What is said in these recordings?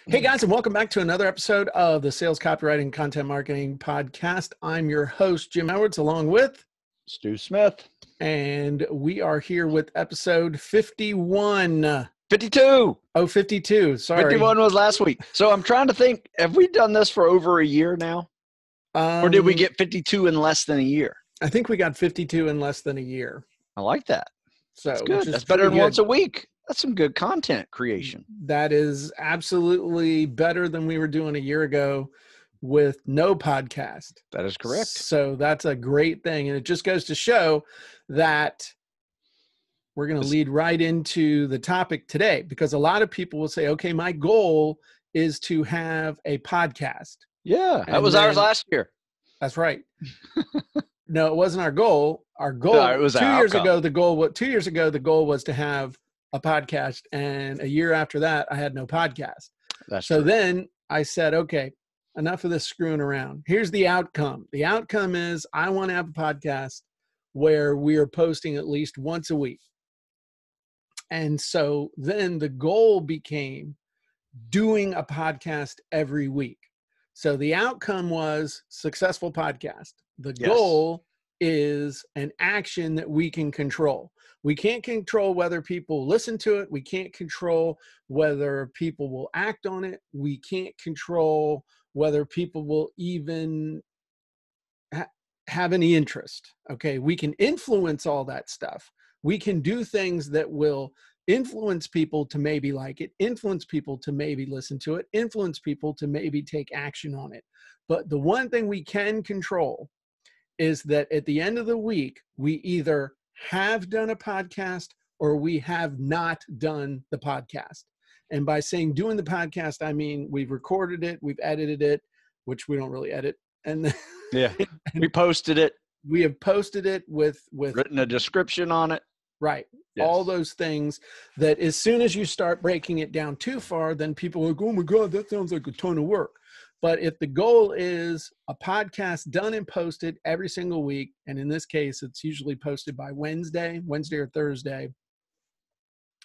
Hey guys, and welcome back to another episode of the Sales Copywriting Content Marketing Podcast. I'm your host, Jim Edwards, along with Stu Smith. And we are here with episode 51. 52. Oh, 52. Sorry. 51 was last week. So I'm trying to think, have we done this for over a year now? Or did we get 52 in less than a year? I think we got 52 in less than a year. I like that. So that's good. That's better than once a week. That's some good content creation. That is absolutely better than we were doing a year ago with no podcast. That is correct. So that's a great thing. And it just goes to show that we're going to lead right into the topic today, because a lot of people will say, okay, my goal is to have a podcast. Yeah, that was ours last year. That's right. No, it wasn't our goal. Our goal no, it was 2 years ago, the goal was to have a podcast, and a year after that, I had no podcast. That's so true. Then I said, okay, enough of this screwing around. Here's the outcome. The outcome is I want to have a podcast where we are posting at least once a week. And so then the goal became doing a podcast every week. So the outcome was successful podcast. The goal is an action that we can control. We can't control whether people listen to it. We can't control whether people will act on it. We can't control whether people will even have any interest. Okay, we can influence all that stuff. We can do things that will influence people to maybe like it, influence people to maybe listen to it, influence people to maybe take action on it. But the one thing we can control is that at the end of the week, we either have done a podcast or we have not done the podcast. And by saying doing the podcast, I mean we've recorded it, we've edited it, which we don't really edit. And we posted it. We have posted it with written a description on it. Right. Yes. All those things that as soon as you start breaking it down too far, then people are going, oh my God, that sounds like a ton of work. But if the goal is a podcast done and posted every single week, and in this case, it's usually posted by Wednesday or Thursday,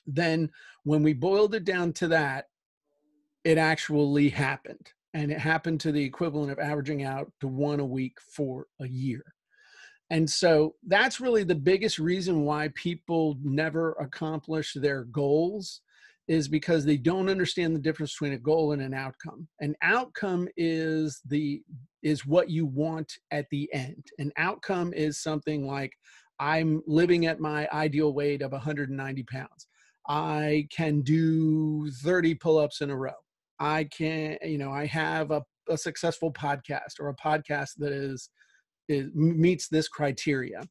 then when we boiled it down to that, it actually happened. And it happened to the equivalent of averaging out to one a week for a year. And so that's really the biggest reason why people never accomplish their goals, is because they don't understand the difference between a goal and an outcome. An outcome is what you want at the end. An outcome is something like, I'm living at my ideal weight of 190 pounds. I can do 30 pull-ups in a row. I can, I have a successful podcast, or a podcast that meets this criteria.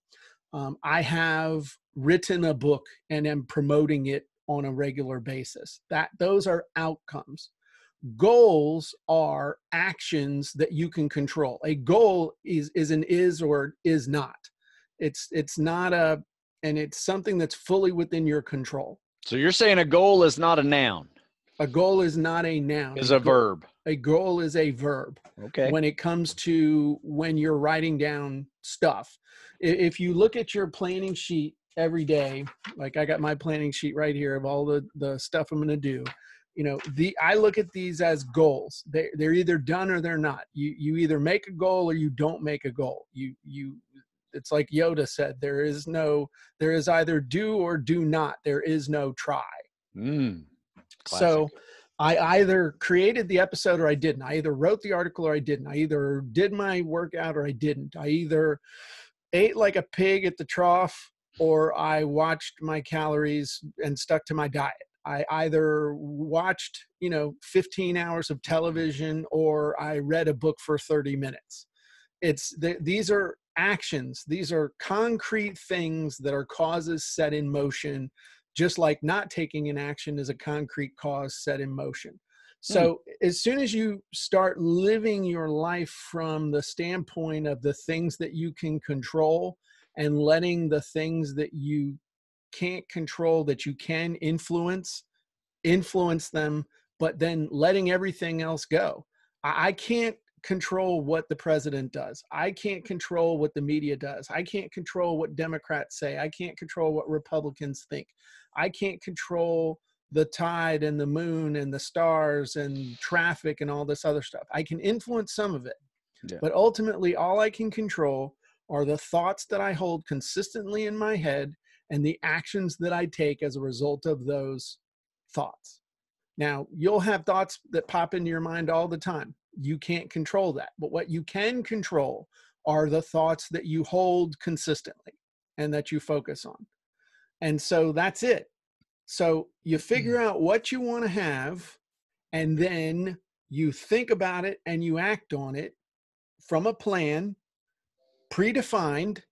I have written a book and am promoting it on a regular basis. Those are outcomes. Goals are actions that you can control. A goal is an is or is not. It's not and it's something that's fully within your control. So you're saying a goal is not a noun? A goal is not a noun. It's a verb. A goal is a verb. Okay. When it comes to when you're writing down stuff. If you look at your planning sheet every day, like I got my planning sheet right here of all the stuff I'm going to do, I look at these as goals. They're either done or they're not. You either make a goal or you don't make a goal. It's like Yoda said, there is either do or do not. There is no try. Classic. So I either created the episode or I didn't. I either wrote the article or I didn't. I either did my workout or I didn't. I either ate like a pig at the trough or I watched my calories and stuck to my diet. I either watched, 15 hours of television or I read a book for 30 minutes. These are actions. These are concrete things that are causes set in motion, just like not taking an action is a concrete cause set in motion. So as soon as you start living your life from the standpoint of the things that you can control and letting the things that you can't control, that you can influence them, but then letting everything else go. I can't control what the president does. I can't control what the media does. I can't control what Democrats say. I can't control what Republicans think. I can't control the tide and the moon and the stars and traffic and all this other stuff. I can influence some of it, but ultimately all I can control are the thoughts that I hold consistently in my head and the actions that I take as a result of those thoughts. Now, you'll have thoughts that pop into your mind all the time. You can't control that. But what you can control are the thoughts that you hold consistently and that you focus on. And so that's it. So you figure out what you want to have, and then you think about it and you act on it from a plan, predefined,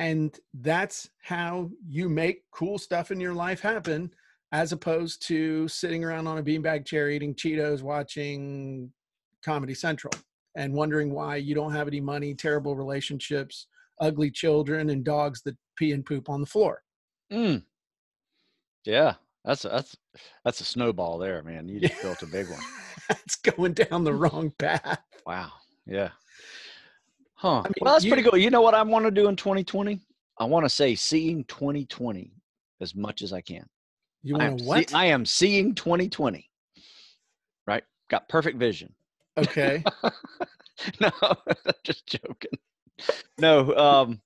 and that's how you make cool stuff in your life happen, as opposed to sitting around on a beanbag chair eating Cheetos, watching Comedy Central, and wondering why you don't have any money, terrible relationships, ugly children, and dogs that pee and poop on the floor. Yeah, that's a snowball there, man. You just built a big one. That's going down the wrong path. Wow. Yeah. Huh. I mean, Well, that's pretty cool. You know what I want to do in 2020? I want to say seeing 2020 as much as I can. You want to what? I am seeing 2020. Right? Got perfect vision. Okay. No, just joking. No,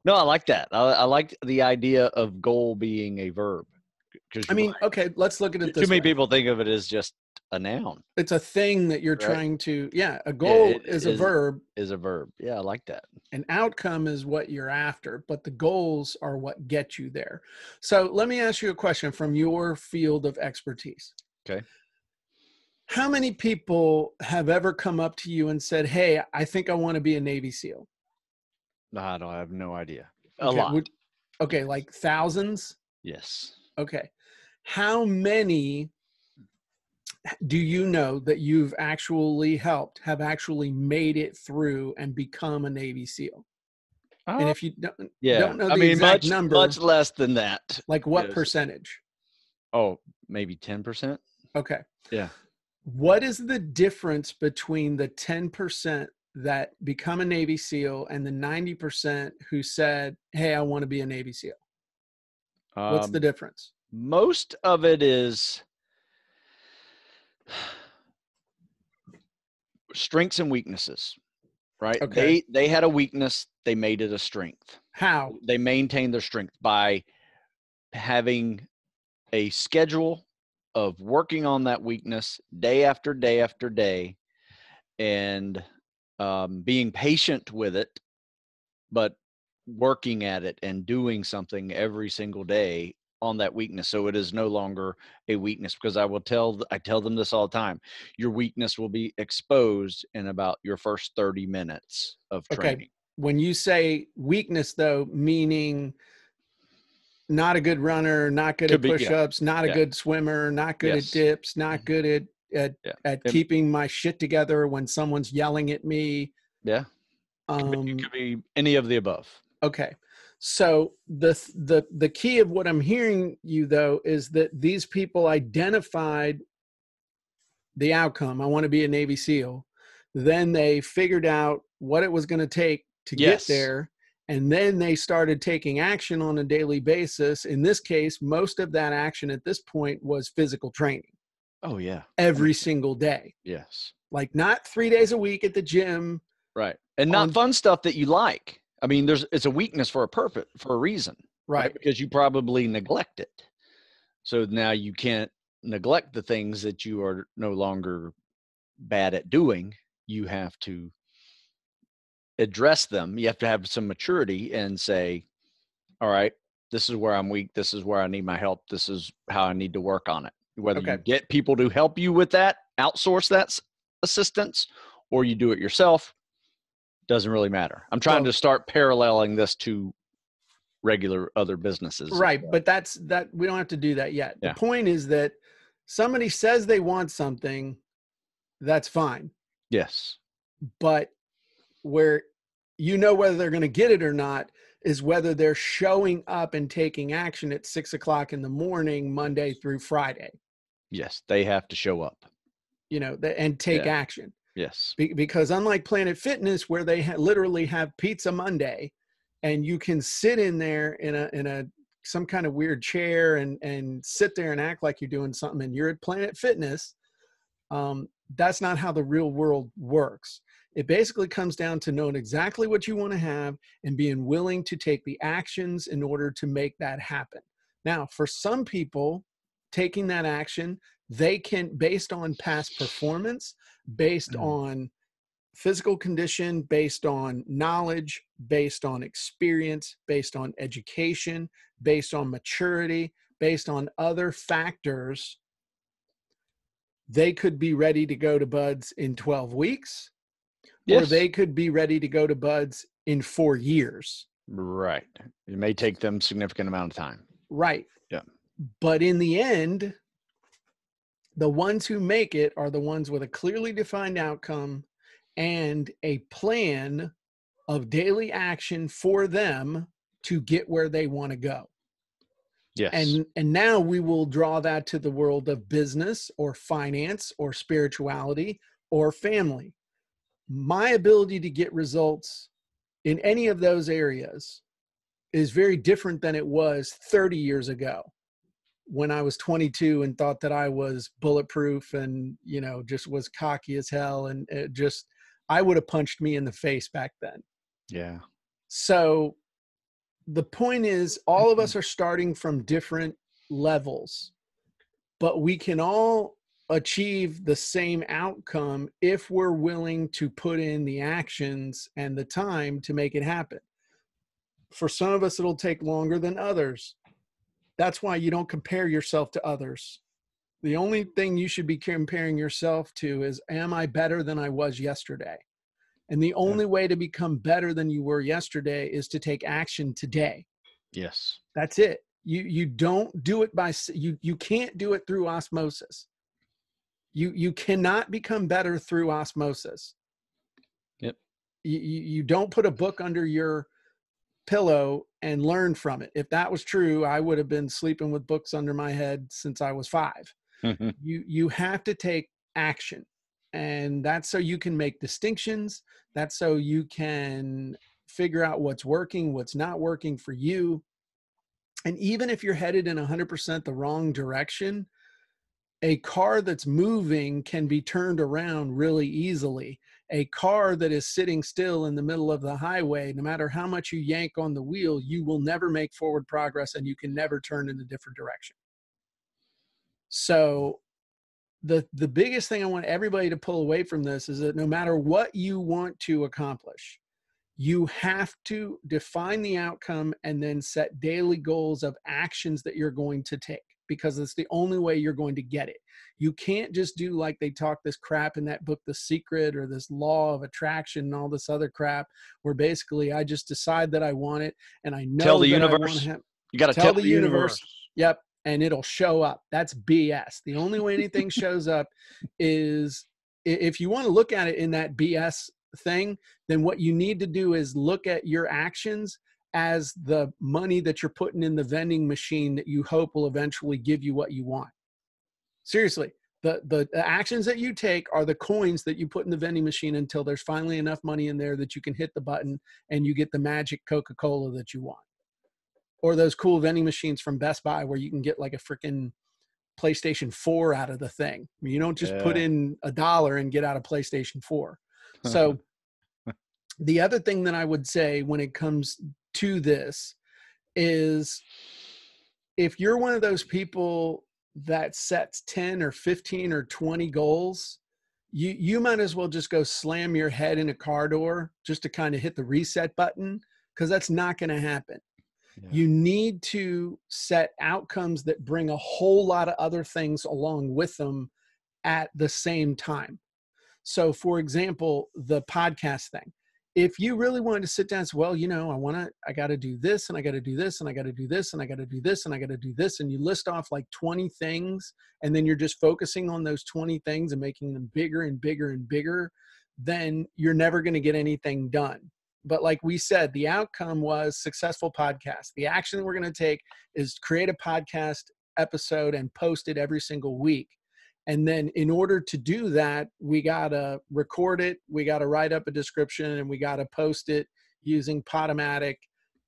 no, I like that. I like the idea of goal being a verb. I mean, okay, let's look at it this way. Too many people think of it as just a noun. It's a thing that you're trying to, a goal is a verb. Is a verb. Yeah, I like that. An outcome is what you're after, but the goals are what get you there. So let me ask you a question from your field of expertise. Okay. How many people have ever come up to you and said, hey, I think I want to be a Navy SEAL? I have no idea. Okay. A lot. Okay, like thousands? Yes. Okay. How many do you know that you've actually helped, have actually made it through and become a Navy SEAL? And if you don't know the exact number, much less than that. Like what percentage? Oh, maybe 10%. Okay. Yeah. What is the difference between the 10% that become a Navy SEAL and the 90% who said, hey, I want to be a Navy SEAL? What's the difference? Most of it is strengths and weaknesses, right? Okay. They had a weakness. They made it a strength. How? They maintained their strength by having a schedule of working on that weakness day after day after day, and being patient with it, but working at it and doing something every single day on that weakness, so it is no longer a weakness. Because I tell them this all the time: your weakness will be exposed in about your first 30 minutes of training. Okay. When you say weakness, though, meaning not a good runner, not good at push-ups, not a good swimmer, not good at dips, not good at keeping my shit together when someone's yelling at me. Yeah. It could be any of the above. Okay. So the key of what I'm hearing you, though, is that these people identified the outcome. I want to be a Navy SEAL. Then they figured out what it was going to take to get there. And then they started taking action on a daily basis. In this case, most of that action at this point was physical training. Oh, yeah. Every single day. Yes. Like not 3 days a week at the gym. Right. And not fun stuff that you like. I mean, it's a weakness for a purpose, for a reason. Right. Because you probably neglect it. So now you can't neglect the things that you are no longer bad at doing. You have to address them. You have to have some maturity and say, all right, this is where I'm weak. This is where I need my help. This is how I need to work on it. Whether you get people to help you with that, outsource that assistance, or you do it yourself, doesn't really matter. I'm trying to start paralleling this to regular other businesses. Right. But we don't have to do that yet. Yeah. The point is that somebody says they want something, that's fine. Yes. But where you know whether they're going to get it or not is whether they're showing up and taking action at 6 o'clock in the morning, Monday through Friday. Yes. They have to show up, and take action. Yes. Because unlike Planet Fitness, where they literally have Pizza Monday, and you can sit in there in a some kind of weird chair and sit there and act like you're doing something and you're at Planet Fitness. That's not how the real world works. It basically comes down to knowing exactly what you want to have and being willing to take the actions in order to make that happen. Now, for some people, taking that action, they can, based on past performance, based on physical condition, based on knowledge, based on experience, based on education, based on maturity, based on other factors, they could be ready to go to buds in 12 weeks, or they could be ready to go to buds in 4 years. Right. It may take them a significant amount of time. Right. Yeah. But in the end, the ones who make it are the ones with a clearly defined outcome and a plan of daily action for them to get where they want to go. Yes. And now we will draw that to the world of business or finance or spirituality or family. My ability to get results in any of those areas is very different than it was 30 years ago when I was 22 and thought that I was bulletproof and, you know, just was cocky as hell. And it just, I would have punched me in the face back then. Yeah. So the point is, all of us are starting from different levels, but we can all achieve the same outcome if we're willing to put in the actions and the time to make it happen. For some of us, it'll take longer than others. That's why you don't compare yourself to others. The only thing you should be comparing yourself to is, am I better than I was yesterday? And the only way to become better than you were yesterday is to take action today. Yes. That's it. You don't do it by, you can't do it through osmosis. You cannot become better through osmosis. Yep. You don't put a book under your pillow and learn from it. If that was true, I would have been sleeping with books under my head since I was 5. You have to take action. And that's so you can make distinctions. That's so you can figure out what's working, what's not working for you. And even if you're headed in 100% the wrong direction, a car that's moving can be turned around really easily. A car that is sitting still in the middle of the highway, no matter how much you yank on the wheel, you will never make forward progress and you can never turn in a different direction. So the biggest thing I want everybody to pull away from this is that no matter what you want to accomplish, you have to define the outcome and then set daily goals of actions that you're going to take, because it's the only way you're going to get it. You can't just do like they talk this crap in that book, The Secret, or this law of attraction and all this other crap, where basically I just decide that I want it and I know tell the that universe. I want to have. You got to tell the universe. Yep. And it'll show up. That's BS. The only way anything shows up is if you want to look at it in that BS thing, then what you need to do is look at your actions as the money that you're putting in the vending machine that you hope will eventually give you what you want. Seriously, the actions that you take are the coins that you put in the vending machine until there's finally enough money in there that you can hit the button and you get the magic Coca-Cola that you want. Or those cool vending machines from Best Buy where you can get like a freaking PlayStation 4 out of the thing. I mean, you don't just put in $1 and get out a PlayStation 4. So the other thing that I would say when it comes to this is, if you're one of those people that sets 10 or 15 or 20 goals, you might as well just go slam your head in a car door just to kind of hit the reset button, because that's not going to happen. Yeah. You need to set outcomes that bring a whole lot of other things along with them at the same time. So for example, the podcast thing, if you really wanted to sit down and say, well, you know, I got to do this and I got to do this and I got to do this and I got to do this and I got to do this. And you list off like 20 things, and then you're just focusing on those 20 things and making them bigger and bigger and bigger, then you're never going to get anything done. But like we said, the outcome was successful podcast. The action that we're going to take is create a podcast episode and post it every single week. And then in order to do that, we got to record it. We got to write up a description and we got to post it using Podomatic.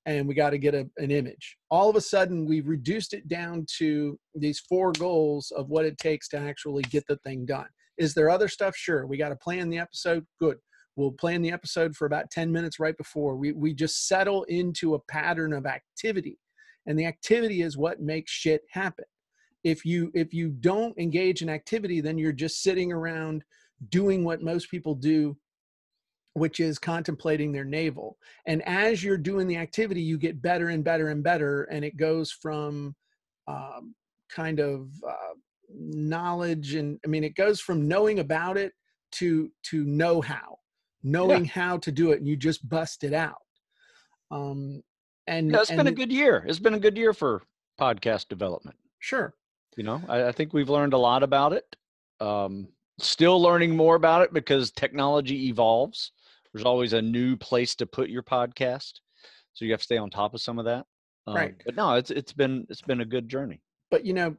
and we got to get an image. All of a sudden, we've reduced it down to these 4 goals of what it takes to actually get the thing done. Is there other stuff? Sure. We got to plan the episode. Good. We'll plan the episode for about 10 minutes right before. We just settle into a pattern of activity, and the activity is what makes shit happen. If you don't engage in activity, then you're just sitting around doing what most people do, which is contemplating their navel. And as you're doing the activity, you get better and better and better. And it goes from knowledge. And I mean, it goes from knowing about it to know-how, knowing how to do it. And you just bust it out. It's been a good year. It's been a good year for podcast development. Sure. You know, I think we've learned a lot about it. Still learning more about it because technology evolves. There's always a new place to put your podcast, so you have to stay on top of some of that. Right. But no, it's been a good journey. But you know,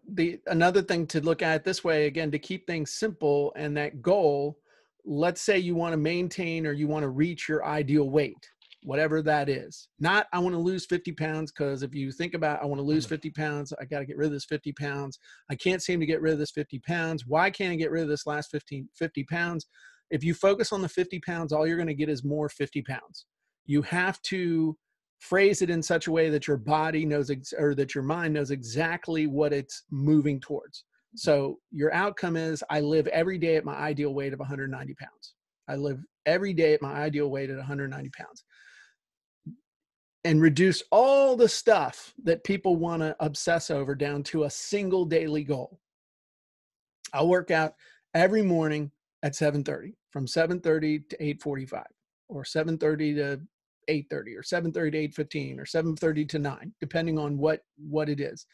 another thing to look at it this way, again, to keep things simple, and that goal, let's say you want to maintain or you want to reach your ideal weight, whatever that is. Not, I want to lose 50 pounds, because if you think about, I want to lose 50 pounds, I got to get rid of this 50 pounds. I can't seem to get rid of this 50 pounds. Why can't I get rid of this last 50 pounds? If you focus on the 50 pounds, all you're going to get is more 50 pounds. You have to phrase it in such a way that your body knows, or that your mind knows exactly what it's moving towards. So your outcome is, I live every day at my ideal weight of 190 pounds. I live every day at my ideal weight at 190 pounds. And reduce all the stuff that people want to obsess over down to a single daily goal. I'll work out every morning at 7:30, from 7:30 to 8:45, or 7:30 to 8:30, or 7:30 to 8:15, or 7:30 to 9, depending on what it is.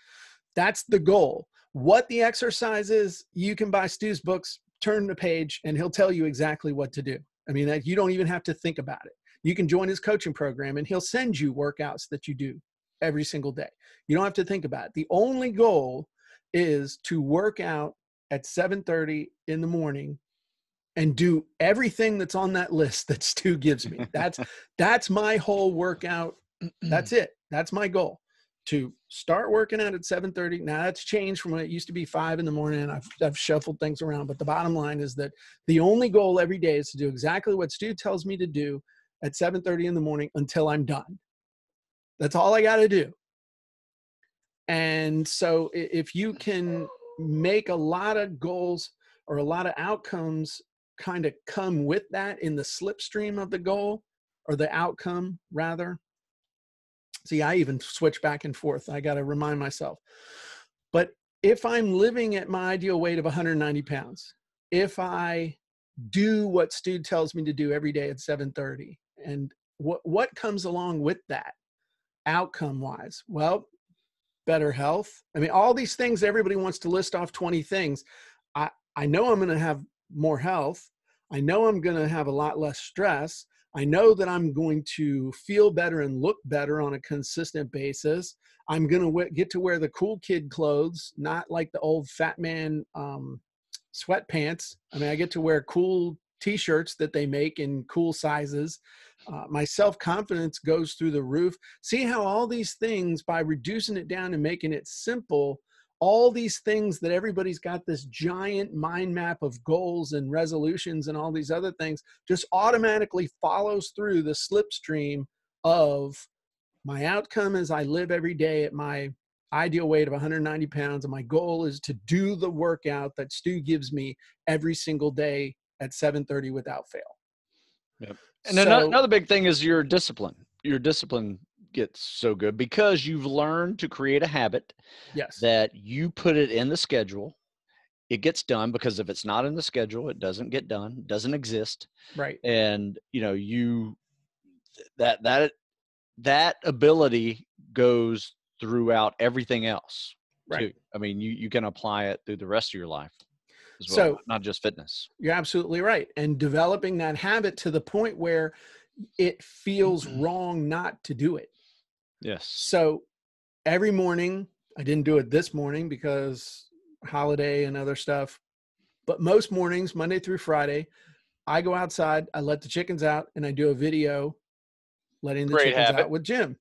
That's the goal. What the exercise is, you can buy Stu's books, turn the page, and he'll tell you exactly what to do. I mean, you don't even have to think about it. You can join his coaching program, and he'll send you workouts that you do every single day. You don't have to think about it. The only goal is to work out at 7:30 in the morning and do everything that's on that list that Stu gives me. That's my whole workout. That's it. That's my goal, to start working out at 7:30. Now that's changed from when it used to be 5 in the morning, and I've shuffled things around. But the bottom line is that the only goal every day is to do exactly what Stu tells me to do at 7:30 in the morning until I'm done. That's all I got to do. And so if you can make a lot of goals or a lot of outcomes kind of come with that in the slipstream of the goal, or the outcome rather. See, I even switch back and forth. I got to remind myself. But if I'm living at my ideal weight of 190 pounds, if I do what Stu tells me to do every day at 7:30, and what comes along with that outcome wise? Well, better health. I mean, all these things, everybody wants to list off 20 things. I know I'm going to have more health. I know I'm going to have a lot less stress. I know that I'm going to feel better and look better on a consistent basis. I'm going to get to wear the cool kid clothes, not like the old fat man sweatpants. I mean, I get to wear cool t-shirts that they make in cool sizes. My self-confidence goes through the roof. See how all these things, by reducing it down and making it simple, all these things that everybody's got this giant mind map of goals and resolutions and all these other things, just automatically follows through the slipstream of my outcome is I live every day at my ideal weight of 190 pounds. And my goal is to do the workout that Stu gives me every single day at 7:30 without fail. Yep. And another big thing is your discipline. Your discipline gets so good because you've learned to create a habit. Yes. That you put it in the schedule. It gets done, because if it's not in the schedule, it doesn't get done. It doesn't exist. Right. And you know, that ability goes throughout everything else. Right. Too. I mean, you can apply it through the rest of your life as well, So not just fitness. You're absolutely right. And developing that habit to the point where it feels wrong not to do it. Yes. So every morning, I didn't do it this morning because holiday and other stuff, but most mornings, Monday through Friday, I go outside, I let the chickens out, and I do a video letting the chickens out with Jim.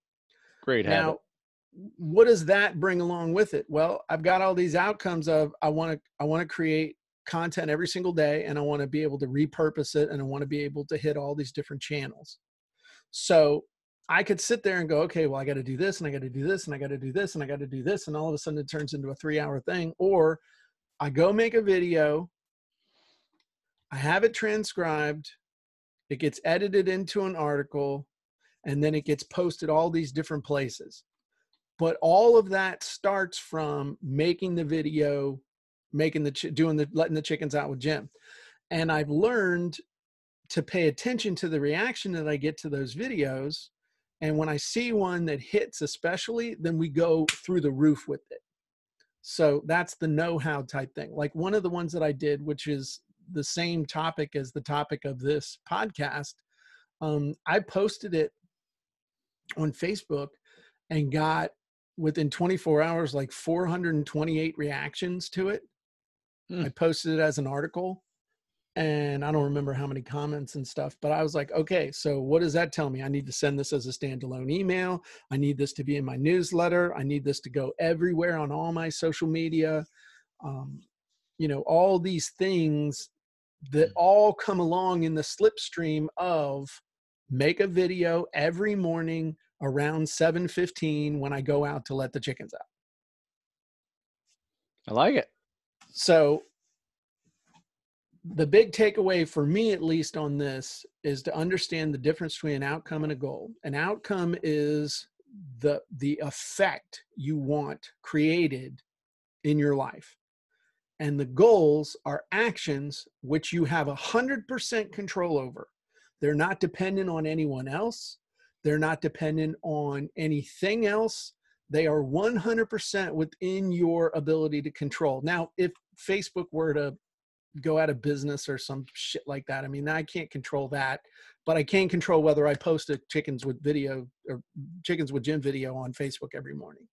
Great habit. Now, what does that bring along with it? Well, I've got all these outcomes of I want to create content every single day, and I want to be able to repurpose it, and I want to be able to hit all these different channels. So I could sit there and go, okay, well, I got to do this, and I got to do this, and I got to do this, and I got to do this, and all of a sudden it turns into a 3-hour thing. Or I go make a video, I have it transcribed, it gets edited into an article, and then it gets posted all these different places. But all of that starts from making the video, letting the chickens out with Jim. And I've learned to pay attention to the reaction that I get to those videos. And when I see one that hits especially, then we go through the roof with it. So that's the know-how type thing. Like one of the ones that I did, which is the same topic as the topic of this podcast, I posted it on Facebook and got within 24 hours like 428 reactions to it. I posted it as an article, and I don't remember how many comments and stuff, but I was like, okay, so what does that tell me? I need to send this as a standalone email. I need this to be in my newsletter. I need this to go everywhere on all my social media. All these things that all come along in the slipstream of make a video every morning around 7:15 when I go out to let the chickens out. I like it. So the big takeaway for me, at least on this, is to understand the difference between an outcome and a goal. An outcome is the effect you want created in your life. And the goals are actions which you have 100% control over. They're not dependent on anyone else. They're not dependent on anything else. They are 100% within your ability to control. Now, if Facebook were to go out of business or some shit like that, I mean, I can't control that, but I can control whether I post a chickens with Jim video on Facebook every morning.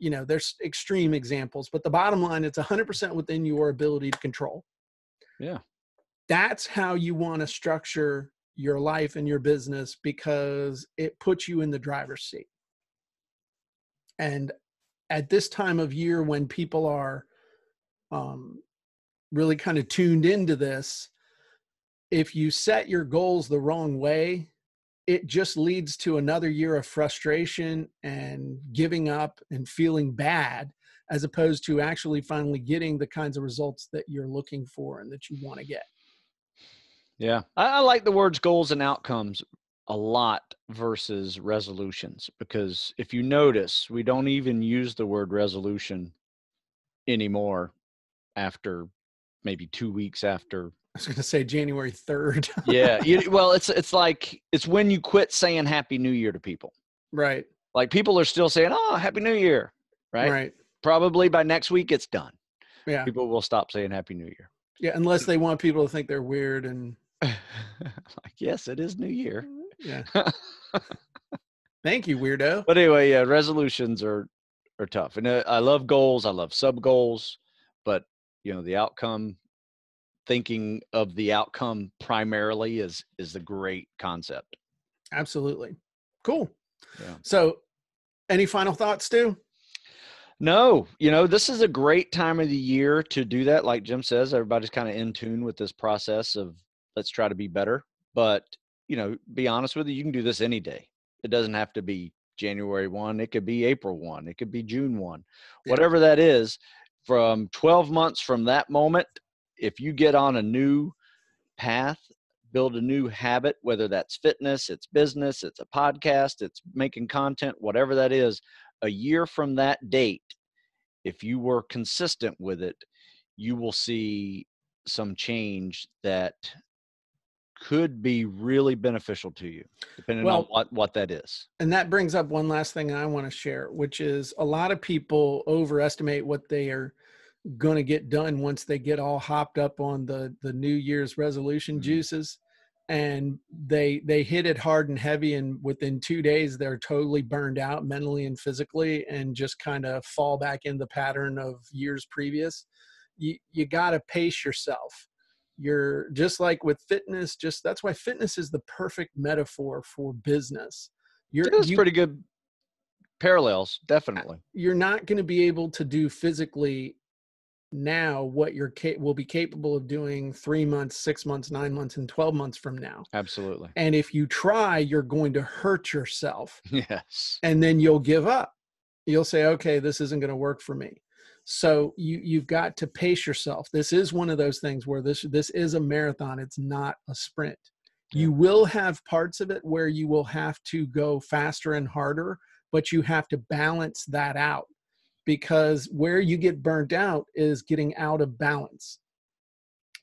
There's extreme examples, but the bottom line, it's 100% within your ability to control. Yeah. That's how you want to structure your life and your business, because it puts you in the driver's seat. And at this time of year, when people are really kind of tuned into this, if you set your goals the wrong way, it just leads to another year of frustration and giving up and feeling bad, as opposed to actually finally getting the kinds of results that you're looking for and that you want to get. Yeah. I like the words goals and outcomes a lot versus resolutions, because if you notice, we don't even use the word resolution anymore after maybe 2 weeks after. I was going to say January 3rd. Yeah. Well, it's like, it's when you quit saying Happy New Year to people. Right. Like people are still saying, oh, Happy New Year. Right. Right. Probably by next week, it's done. Yeah. People will stop saying Happy New Year. Yeah. Unless they want people to think they're weird and like, yes, it is New Year. Yeah. Thank you, weirdo. But anyway, yeah, resolutions are tough. And I love goals. I love sub goals, but the outcome, thinking of the outcome primarily is the great concept. Absolutely. Cool. Yeah. So any final thoughts, Stu? No, this is a great time of the year to do that. Like Jim says, everybody's kind of in tune with this process of let's try to be better. But, be honest with you, you can do this any day. It doesn't have to be January 1. It could be April 1. It could be June 1. Yeah. Whatever that is, from 12 months from that moment, if you get on a new path, build a new habit, whether that's fitness, it's business, it's a podcast, it's making content, whatever that is, a year from that date, if you were consistent with it, you will see some change that could be really beneficial to you, depending on what that is. And that brings up one last thing I want to share, which is a lot of people overestimate what they are going to get done once they get all hopped up on the New Year's resolution juices, and they hit it hard and heavy, and within 2 days they're totally burned out mentally and physically, and just kind of fall back in the pattern of years previous. You got to pace yourself. You're just like with fitness, that's why fitness is the perfect metaphor for business. It's pretty good. parallels, definitely. You're not going to be able to do physically now what will be capable of doing 3 months, 6 months, 9 months, and 12 months from now. Absolutely. And if you try, you're going to hurt yourself. Yes. And then you'll give up. You'll say, okay, this isn't going to work for me. So you've got to pace yourself. This is one of those things where this is a marathon. It's not a sprint. Yeah. You will have parts of it where you will have to go faster and harder, but you have to balance that out, because where you get burnt out is getting out of balance.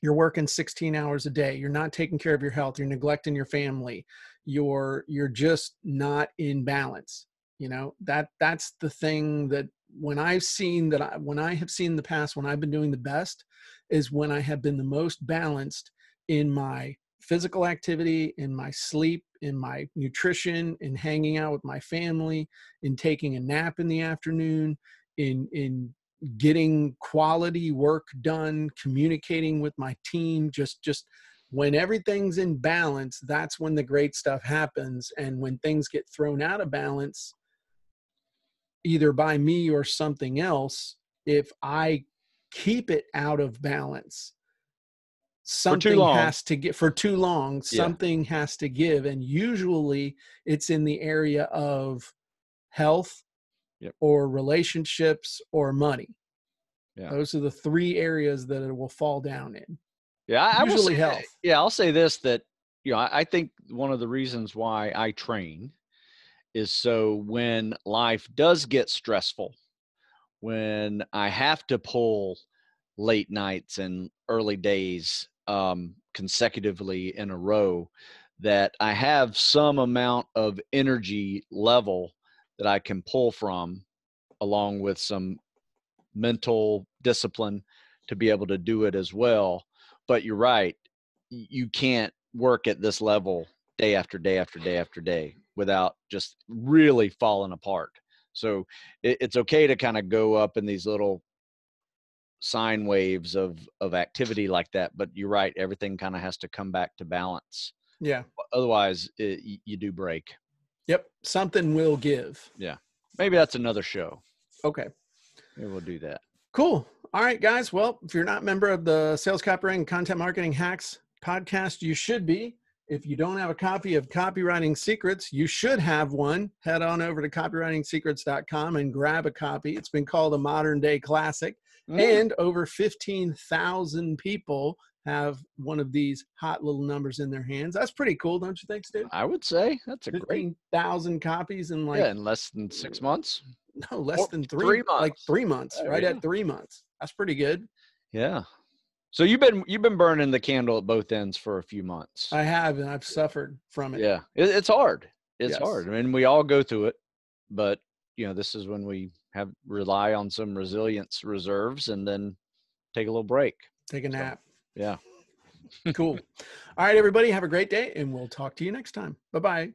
You're working 16 hours a day. You're not taking care of your health. You're neglecting your family. You're just not in balance. You know, that's the thing that when I have seen the past, when I've been doing the best, is when I have been the most balanced in my physical activity, in my sleep, in my nutrition, in hanging out with my family, in taking a nap in the afternoon, in getting quality work done, communicating with my team. Just when everything's in balance, that's when the great stuff happens. And when things get thrown out of balance, either by me or something else, if I keep it out of balance, something has to get for too long. Something has to give. And usually it's in the area of health, or relationships, or money. Yeah. Those are the three areas that it will fall down in. Yeah. I usually will say, health. I'll say this, that, I think one of the reasons why I train is so when life does get stressful, when I have to pull late nights and early days consecutively in a row, that I have some amount of energy level that I can pull from, along with some mental discipline to be able to do it as well. But you're right. You can't work at this level day after day after day after day without just really falling apart. So it's okay to kind of go up in these little sine waves of activity like that. But you're right. Everything kind of has to come back to balance. Yeah. Otherwise you do break. Yep. Something will give. Yeah. Maybe that's another show. Okay. Maybe we'll do that. Cool. All right, guys. Well, if you're not a member of the Sales Copywriting and Content Marketing Hacks podcast, you should be. If you don't have a copy of Copywriting Secrets, you should have one. Head on over to copywritingsecrets.com and grab a copy. It's been called a modern day classic. And over 15,000 people have one of these hot little numbers in their hands. That's pretty cool, don't you think, Stu? I would say that's a 15,000 copies in in less than 6 months. No, less than 3 months. Like 3 months, at 3 months. That's pretty good. Yeah. So you've been burning the candle at both ends for a few months. I have, and I've suffered from it. Yeah, it's hard. It's hard. I mean, we all go through it, but this is when we rely on some resilience reserves and then take a little break. Take a nap. Yeah. Cool. All right, everybody, have a great day, and we'll talk to you next time. Bye-bye.